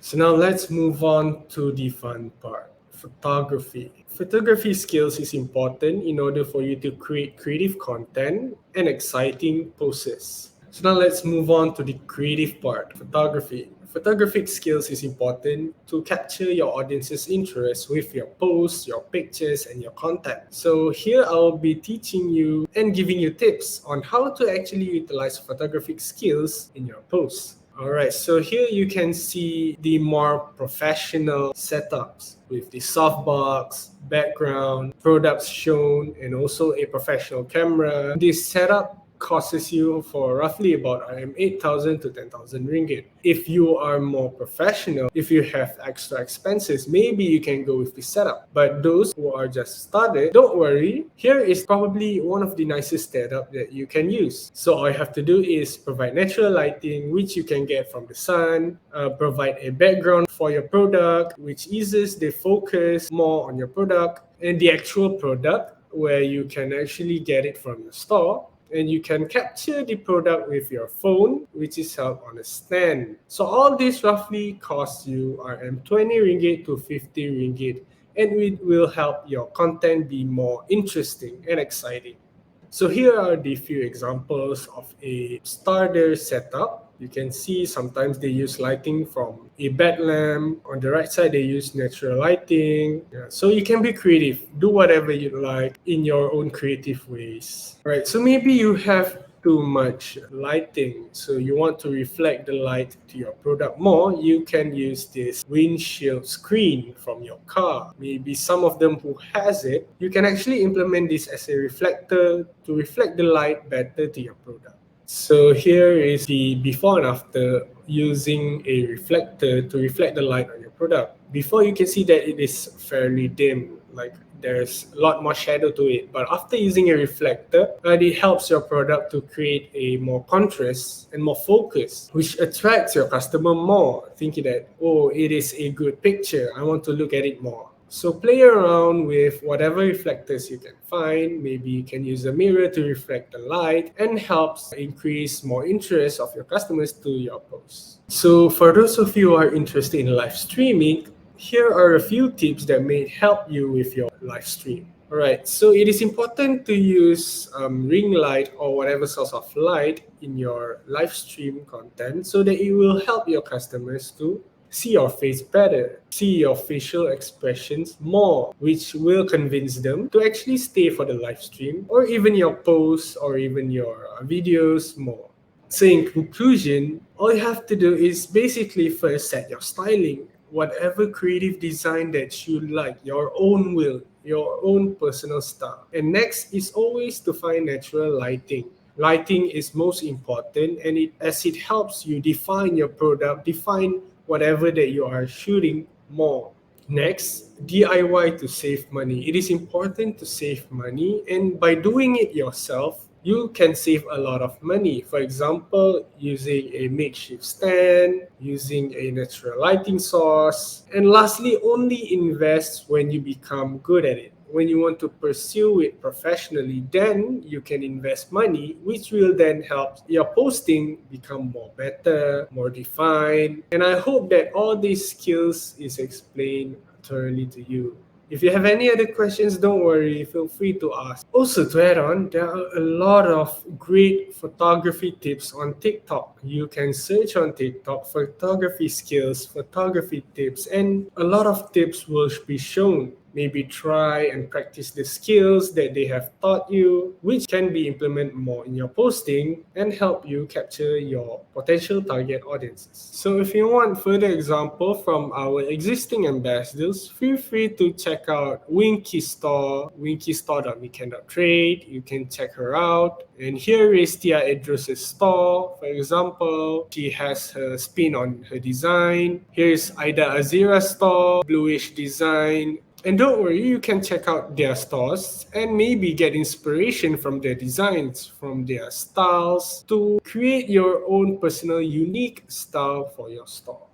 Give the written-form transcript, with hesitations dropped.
So now let's move on to the fun part, photography. Photography skills is important in order for you to create creative content and exciting poses. So now let's move on to the creative part, photography. Photographic skills is important to capture your audience's interest with your posts, your pictures, and your content. So here I'll be teaching you and giving you tips on how to actually utilize photographic skills in your posts. Alright, so here you can see the more professional setups with the softbox, background, products shown, and also a professional camera. This setup costs you for roughly about 8,000 to 10,000 ringgit. If you are more professional, if you have extra expenses, maybe you can go with the setup. But those who are just started, don't worry. Here is probably one of the nicest setup that you can use. So all you have to do is provide natural lighting, which you can get from the sun, provide a background for your product, which eases the focus more on your product and the actual product where you can actually get it from your store, and you can capture the product with your phone, which is held on a stand. So all this roughly costs you RM20 ringgit to 50 ringgit, and it will help your content be more interesting and exciting. So here are the few examples of a starter setup. You can see sometimes they use lighting from a bed lamp. On the right side, they use natural lighting. Yeah, so you can be creative. Do whatever you like in your own creative ways. Right. So maybe you have too much lighting, so you want to reflect the light to your product more, you can use this windshield screen from your car. Maybe some of them who has it, you can actually implement this as a reflector to reflect the light better to your product. So here is the before and after using a reflector to reflect the light on your product. Before, you can see that it is fairly dim, like there's a lot more shadow to it. But after using a reflector, it helps your product to create a more contrast and more focus, which attracts your customer more, thinking that, oh, it is a good picture, I want to look at it more. So play around with whatever reflectors you can find. Maybe you can use a mirror to reflect the light and helps increase more interest of your customers to your posts. So for those of you who are interested in live streaming, here are a few tips that may help you with your live stream. Alright, so it is important to use ring light or whatever source of light in your live stream content so that it will help your customers to see your face better, see your facial expressions more, which will convince them to actually stay for the live stream or even your posts or even your videos more. So in conclusion, all you have to do is basically first set your styling, whatever creative design that you like, your own will, your own personal style. And next is always to find natural lighting. Lighting is most important, and as it helps you define your product, define whatever that you are shooting more. Next, DIY to save money. It is important to save money, and by doing it yourself, you can save a lot of money. For example, using a makeshift stand, using a natural lighting source, and lastly, only invest when you become good at it. When you want to pursue it professionally, then you can invest money, which will then help your posting become more better, more defined. And I hope that all these skills is explained thoroughly to you. If you have any other questions, don't worry, feel free to ask. Also, to add on, there are a lot of great photography tips on TikTok. You can search on TikTok photography skills, photography tips, and a lot of tips will be shown. Maybe try and practice the skills that they have taught you, which can be implemented more in your posting and help you capture your potential target audiences. So if you want further example from our existing ambassadors, feel free to check out Winky Store, winkystore.mecan.trade. You can check her out. And here is Tia Edros' store, for example. She has her spin on her design. Here is Aida Azira's store, bluish design. And don't worry, you can check out their stores and maybe get inspiration from their designs, from their styles to create your own personal unique style for your store.